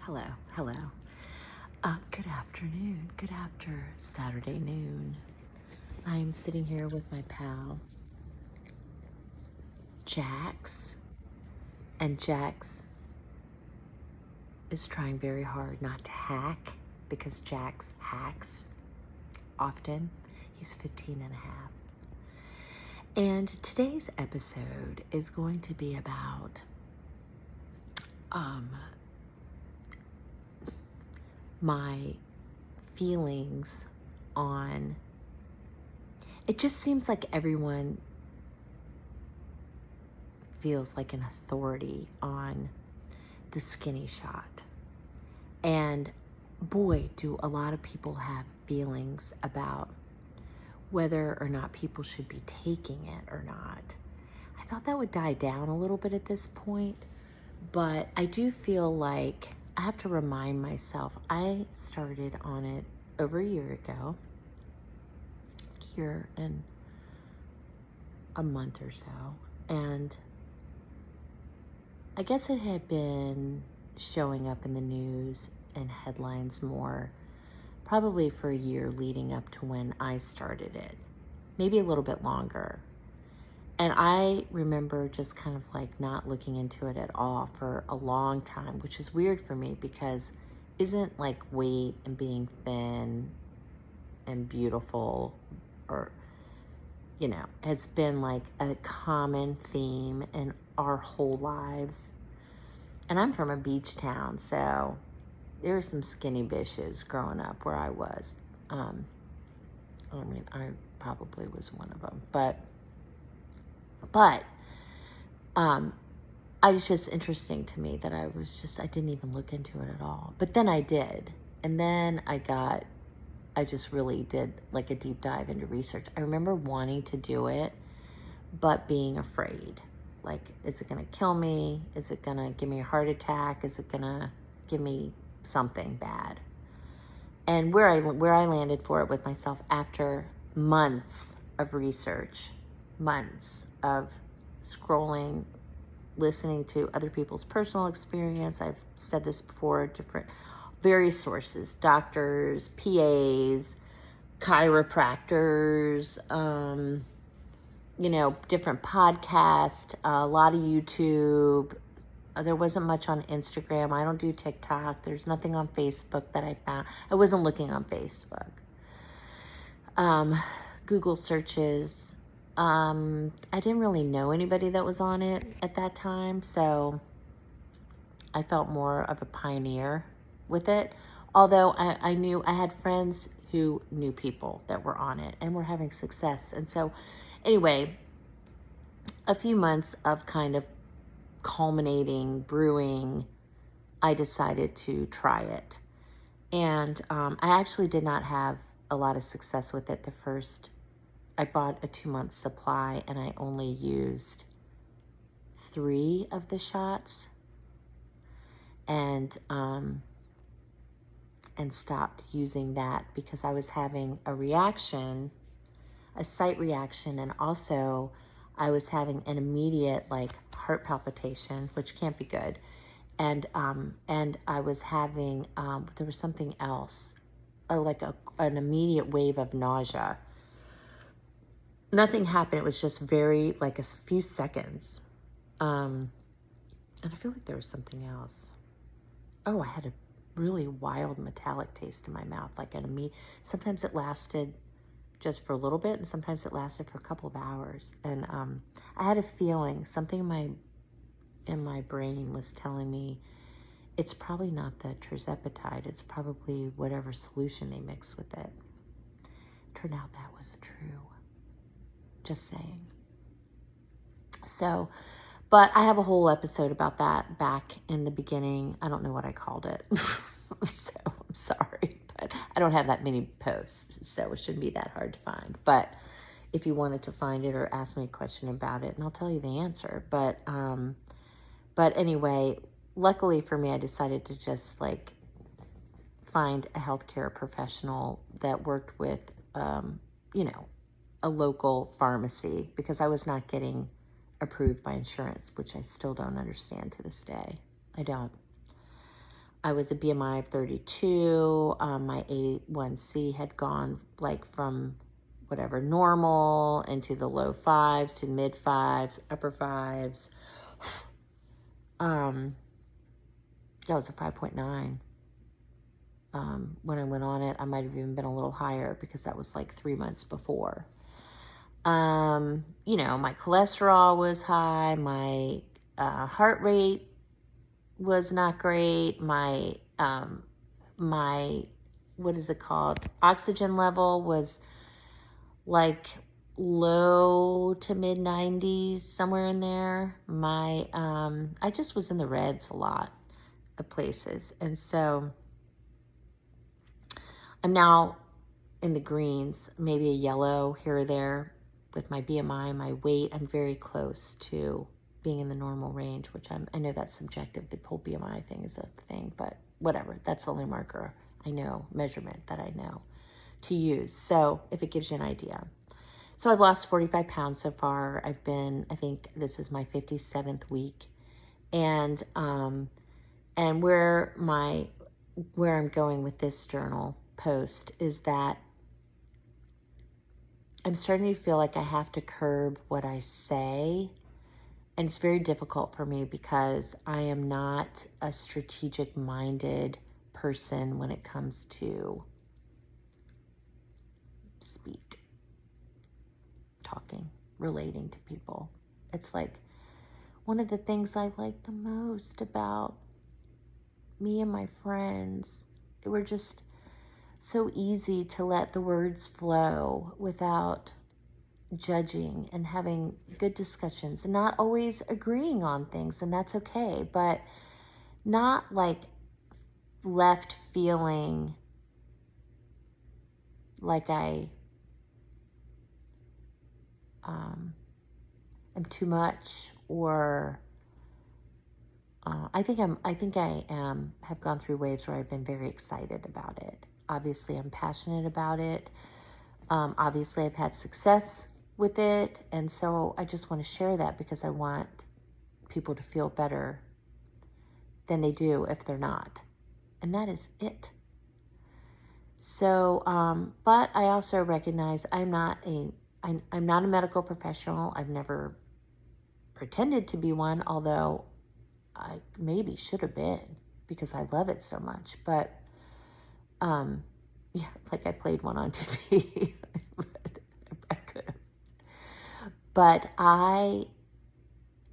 hello. Good afternoon. Good after Saturday noon. I'm sitting here with my pal, Jax. And Jax is trying very hard not to hack because Jax hacks often. He's 15 and a half. And today's episode is going to be about my feelings on, it just seems like everyone feels like an authority on the skinny shot. And boy, do a lot of people have feelings about whether or not people should be taking it or not. I thought that would die down a little bit at this point, but I do feel like I have to remind myself, I started on it over a year ago, here in a month or so, and I guess it had been showing up in the news and headlines more, probably for a year leading up to when I started it, maybe a little bit longer. And I remember just kind of like not looking into it at all for a long time, which is weird for me because isn't like weight and being thin and beautiful, or, you know, has been like a common theme in our whole lives. And I'm from a beach town, so there were some skinny bitches growing up where I was. I mean, I probably was one of them, but I was just interesting to me that I didn't even look into it at all. But then I did. And then I just really did like a deep dive into research. I remember wanting to do it, but being afraid. Like, is it going to kill me? Is it going to give me a heart attack? Is it going to give me something bad? And where I landed for it with myself after months of research, months of scrolling, listening to other people's personal experience. I've said this before, various sources, doctors, PAs, chiropractors, different podcasts, a lot of YouTube. There wasn't much on Instagram. I don't do TikTok. There's nothing on Facebook that I found. I wasn't looking on Facebook. Google searches. I didn't really know anybody that was on it at that time, so I felt more of a pioneer with it. Although I knew I had friends who knew people that were on it and were having success. And so anyway, a few months of kind of culminating, brewing, I decided to try it. And I actually did not have a lot of success with it. I bought a 2-month supply and I only used 3 of the shots and stopped using that because I was having a reaction, a site reaction, and also I was having an immediate like heart palpitation, which can't be good. And I was having, there was something else, an immediate wave of nausea. Nothing happened. It was just very, like a few seconds. And I feel like there was something else. Oh, I had a really wild metallic taste in my mouth. Sometimes it lasted just for a little bit, and sometimes it lasted for a couple of hours. And I had a feeling, something in my brain was telling me it's probably not the tirzepatide. It's probably whatever solution they mix with it. Turned out that was true. Just saying. So, but I have a whole episode about that back in the beginning. I don't know what I called it. So I'm sorry, but I don't have that many posts, so it shouldn't be that hard to find. But if you wanted to find it or ask me a question about it, and I'll tell you the answer. But anyway, luckily for me, I decided to just like find a healthcare professional that worked with, a local pharmacy, because I was not getting approved by insurance, which I still don't understand to this day. I don't. I was a BMI of 32. My A1C had gone like from whatever normal into the low fives to mid fives, upper fives. That was a 5.9. When I went on it, I might have even been a little higher because that was like 3 months before. My cholesterol was high. My heart rate was not great. My what is it called? Oxygen level was like low to mid 90s, somewhere in there. I just was in the reds a lot of places. And so I'm now in the greens, maybe a yellow here or there with my BMI, my weight. I'm very close to being in the normal range, which I know that's subjective. The whole BMI thing is a thing, but whatever. That's the only marker I know, measurement that I know to use. So if it gives you an idea. So I've lost 45 pounds so far. I think this is my 57th week. And where I'm going with this journal post is that I'm starting to feel like I have to curb what I say. And it's very difficult for me because I am not a strategic-minded person when it comes to talking, relating to people. It's like one of the things I like the most about me and my friends. We're just so easy to let the words flow without judging and having good discussions and not always agreeing on things, and that's okay, but not like left feeling like I am too much, or I think I have gone through waves where I've been very excited about it. Obviously, I'm passionate about it. Obviously, I've had success with it, and so I just want to share that because I want people to feel better than they do if they're not, and that is it. So, but I also recognize I'm not a medical professional. I've never pretended to be one, although I maybe should have been because I love it so much. But, yeah, like I played one on TV, but I could have. But I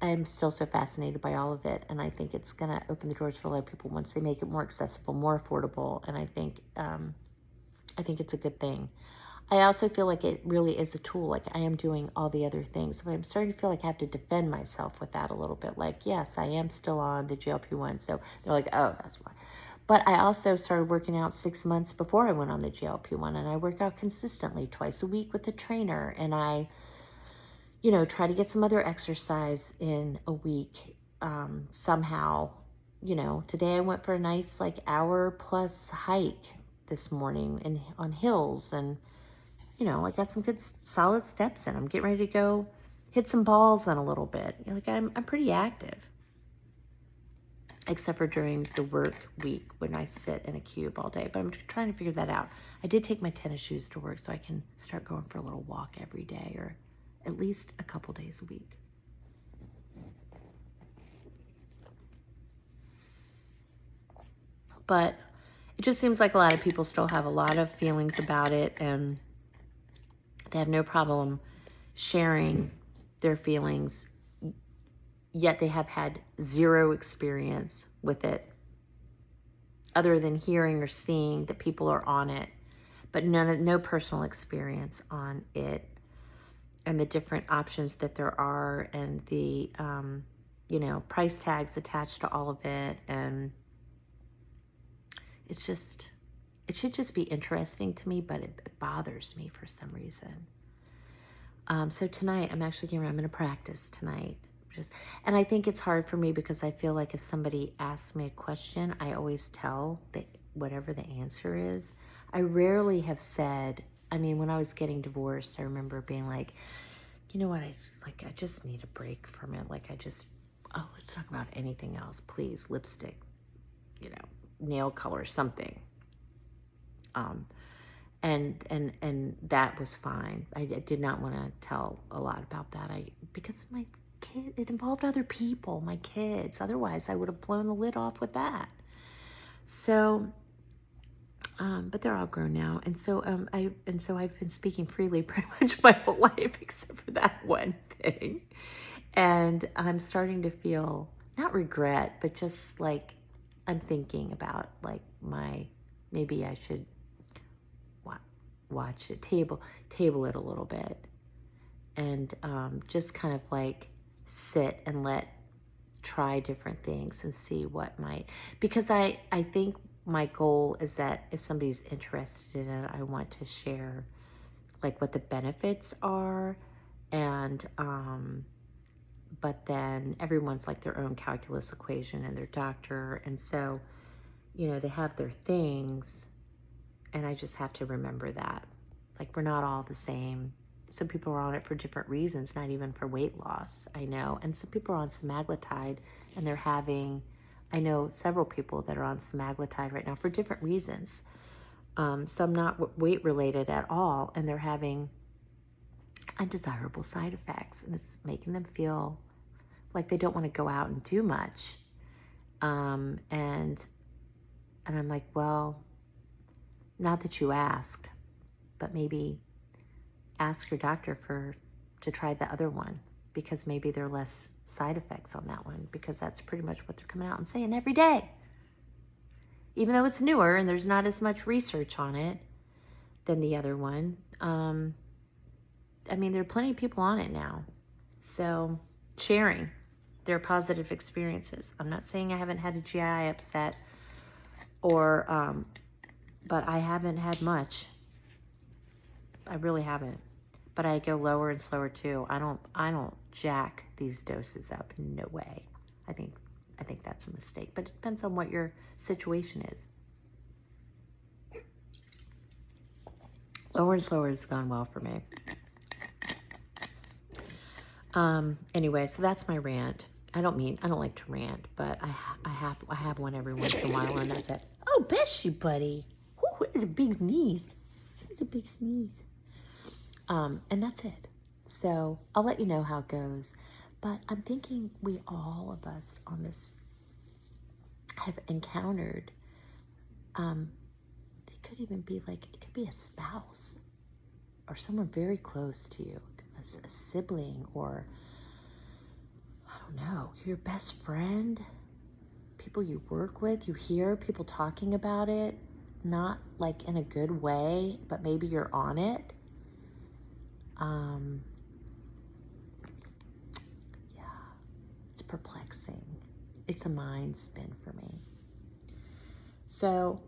am still so fascinated by all of it, and I think it's going to open the doors for a lot of people once they make it more accessible, more affordable, and I think it's a good thing. I also feel like it really is a tool. Like I am doing all the other things, but I'm starting to feel like I have to defend myself with that a little bit. Like, yes, I am still on the GLP-1. So they're like, oh, that's why. But I also started working out 6 months before I went on the GLP-1, and I work out consistently twice a week with a trainer, and I, try to get some other exercise in a week somehow. Today I went for a nice hour plus hike this morning on hills, and I got some good solid steps in. I'm getting ready to go hit some balls in a little bit. I'm pretty active, except for during the work week when I sit in a cube all day. But I'm trying to figure that out. I did take my tennis shoes to work so I can start going for a little walk every day, or at least a couple days a week. But it just seems like a lot of people still have a lot of feelings about it, and they have no problem sharing their feelings, yet they have had zero experience with it other than hearing or seeing that people are on it, but no personal experience on it and the different options that there are, and the price tags attached to all of it. And it should just be interesting to me, but it bothers me for some reason. So tonight, I'm going to practice tonight. And I think it's hard for me because I feel like if somebody asks me a question, I always tell whatever the answer is. I rarely have said, when I was getting divorced, I remember being like, you know what, I just need a break from it. Let's talk about anything else, please. Lipstick, nail color, something. And that was fine. I did not want to tell a lot about that. Because my kid, it involved other people, my kids. Otherwise, I would have blown the lid off with that. So, but they're all grown now, and so I've been speaking freely pretty much my whole life, except for that one thing. And I'm starting to feel not regret, but just like I'm thinking about like maybe I should watch it, table it a little bit, and just kind of like sit and try different things and see what might, because I think my goal is that if somebody's interested in it, I want to share like what the benefits are, and but then everyone's like their own calculus equation and their doctor, and so they have their things. And I just have to remember that. Like, we're not all the same. Some people are on it for different reasons, not even for weight loss, I know. And some people are on semaglutide, and I know several people that are on semaglutide right now for different reasons. Some not weight related at all, and they're having undesirable side effects. And it's making them feel like they don't want to go out and do much. And I'm like, well, not that you asked, but maybe ask your doctor to try the other one, because maybe there are less side effects on that one, because that's pretty much what they're coming out and saying every day. Even though it's newer and there's not as much research on it than the other one. There are plenty of people on it now. So sharing their positive experiences. I'm not saying I haven't had a GI upset but I haven't had much. I really haven't. But I go lower and slower too. I don't jack these doses up. No way. I think that's a mistake. But it depends on what your situation is. Lower and slower has gone well for me. Anyway, so that's my rant. I don't like to rant, but I have one every once in a while, and that's it. Oh, bless you, buddy. What is a big sneeze? It's a big sneeze. And that's it. So I'll let you know how it goes. But I'm thinking all of us on this have encountered, it could even be like, it could be a spouse or someone very close to you, a sibling, or I don't know, your best friend, people you work with. You hear people talking about it, not like in a good way, but maybe you're on it. Yeah, it's perplexing. It's a mind spin for me. So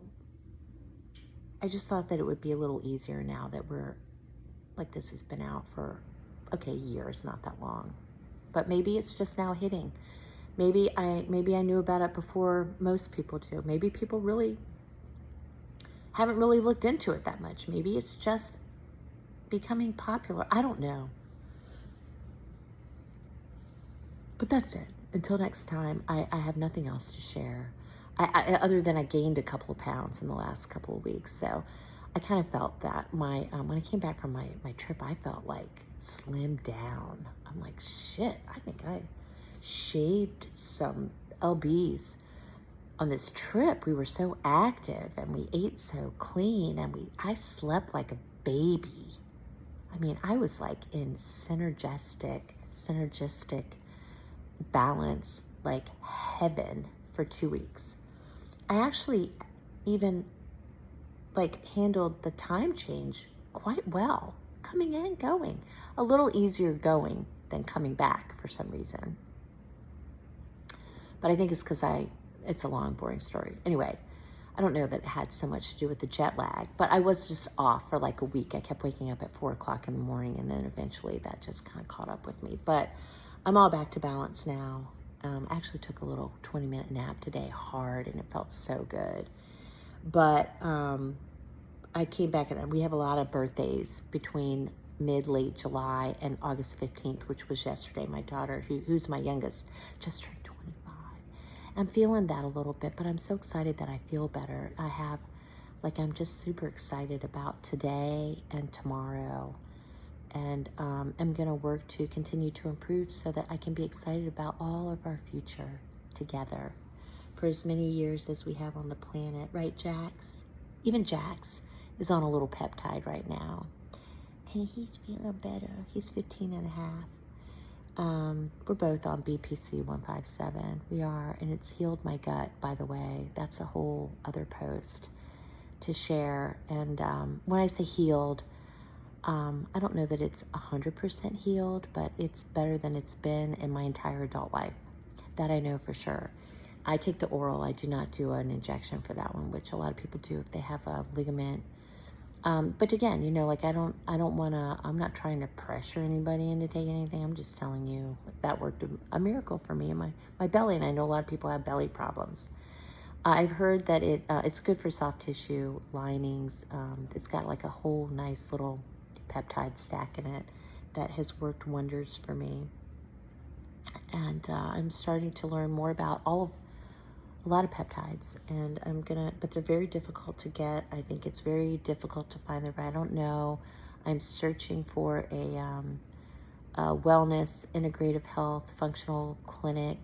I just thought that it would be a little easier now that this has been out for, years, not that long. But maybe it's just now hitting. Maybe I knew about it before most people do. Maybe people really haven't really looked into it that much. Maybe it's just becoming popular. I don't know. But that's it. Until next time, I have nothing else to share. I other than I gained a couple of pounds in the last couple of weeks. So I kind of felt that when I came back from my trip, I felt like slimmed down. I'm like, shit, I think I shaved some lbs on this trip. We were so active and we ate so clean, and I slept like a baby. I was like in synergistic balance, like heaven, for 2 weeks. I actually even handled the time change quite well, coming and going. A little easier going than coming back for some reason. But I think it's because it's a long, boring story. Anyway, I don't know that it had so much to do with the jet lag, but I was just off for like a week. I kept waking up at 4 o'clock in the morning, and then eventually that just kind of caught up with me. But I'm all back to balance now. I actually took a little 20-minute nap today, hard, and it felt so good. But I came back, and we have a lot of birthdays between late July and August 15th, which was yesterday. My daughter, who's my youngest, just turned 25. I'm feeling that a little bit, but I'm so excited that I feel better. I'm just super excited about today and tomorrow. And I'm going to work to continue to improve so that I can be excited about all of our future together for as many years as we have on the planet. Right, Jax? Even Jax is on a little peptide right now. And he's feeling better. He's 15 and a half. We're both on BPC 157. We are, and it's healed my gut, by the way. That's a whole other post to share. And when I say healed, I don't know that it's 100% healed, but it's better than it's been in my entire adult life. That I know for sure. I take the oral. I do not do an injection for that one, which a lot of people do if they have a ligament. But again, you know, like I don't want to, I'm not trying to pressure anybody into taking anything. I'm just telling you that worked a miracle for me in my belly. And I know a lot of people have belly problems. I've heard that it's good for soft tissue linings. It's got like a whole nice little peptide stack in it that has worked wonders for me. And I'm starting to learn more about a lot of peptides, and but they're very difficult to get. I think it's very difficult to find I don't know. I'm searching for a wellness, integrative health, functional clinic.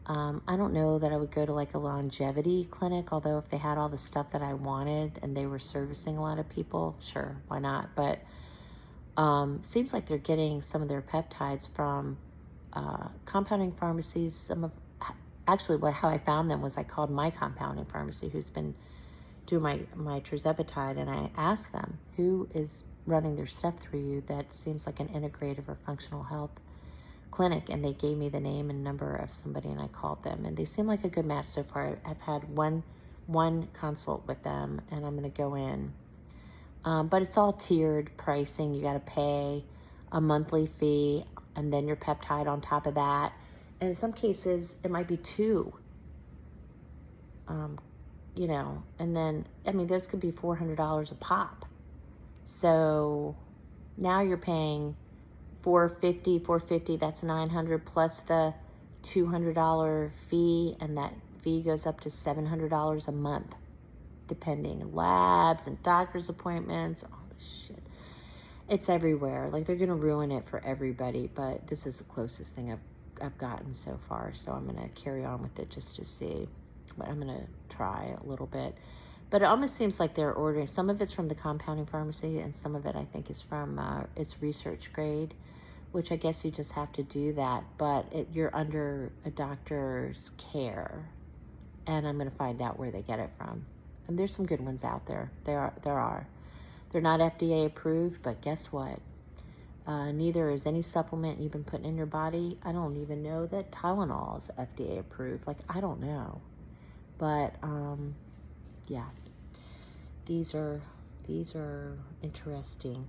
I don't know that I would go to like a longevity clinic, although if they had all the stuff that I wanted and they were servicing a lot of people, sure, why not? But seems like they're getting some of their peptides from compounding pharmacies. How I found them was I called my compounding pharmacy who's been doing my tirzepatide, and I asked them, who is running their stuff through you that seems like an integrative or functional health clinic? And they gave me the name and number of somebody, and I called them, and they seem like a good match so far. I've had one consult with them, and I'm going to go in. But it's all tiered pricing. You got to pay a monthly fee and then your peptide on top of that. And in some cases, it might be two, you know, and then, I mean, those could be $400 a pop. So now you're paying $450, that's $900 plus the $200 fee, and that fee goes up to $700 a month, depending. Labs and doctor's appointments, all this shit. It's everywhere. Like, they're going to ruin it for everybody, but this is the closest thing I've gotten so far, so I'm going to carry on with it just to see. But I'm going to try a little bit. But it almost seems like they're ordering, some of it's from the compounding pharmacy, and some of it I think is from it's research grade, which I guess you just have to do that, but you're under a doctor's care, and I'm going to find out where they get it from. And there's some good ones out there. There are. They're not FDA approved, but guess what? Neither is any supplement you've been putting in your body. I don't even know that Tylenol is FDA approved. Like, I don't know. But, yeah. These are interesting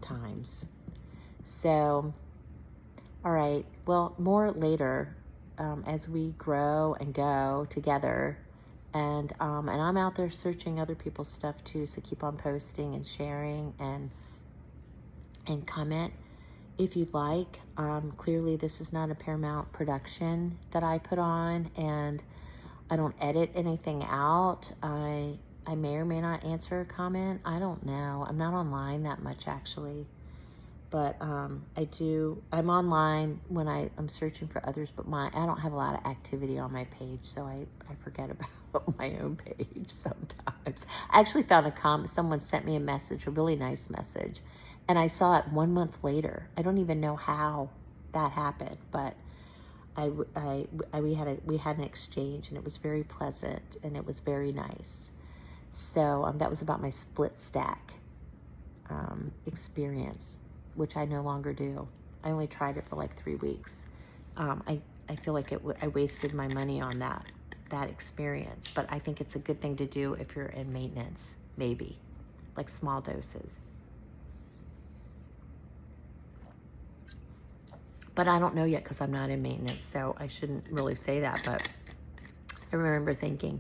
times. So, all right. Well, more later, as we grow and go together. And I'm out there searching other people's stuff too, so keep on posting and sharing and comment if you'd like. Clearly this is not a Paramount production that I put on, and I don't edit anything out. I may or may not answer a comment. I don't know. I'm not online that much actually. But I'm online when I'm searching for others, but I don't have a lot of activity on my page, so I forget about my own page sometimes. I actually found a comment. Someone sent me a message, a really nice message, and I saw it 1 month later. I don't even know how that happened, but we had an exchange, and it was very pleasant, and it was very nice. So that was about my split stack experience, which I no longer do. I only tried it for like 3 weeks. I feel like I wasted my money on that experience, but I think it's a good thing to do if you're in maintenance, maybe, like small doses. But I don't know yet because I'm not in maintenance, so I shouldn't really say that, but I remember thinking,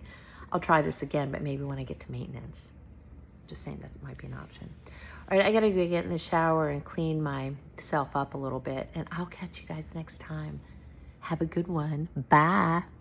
I'll try this again, but maybe when I get to maintenance. Just saying that might be an option. All right, I gotta go get in the shower and clean myself up a little bit, and I'll catch you guys next time. Have a good one. Bye.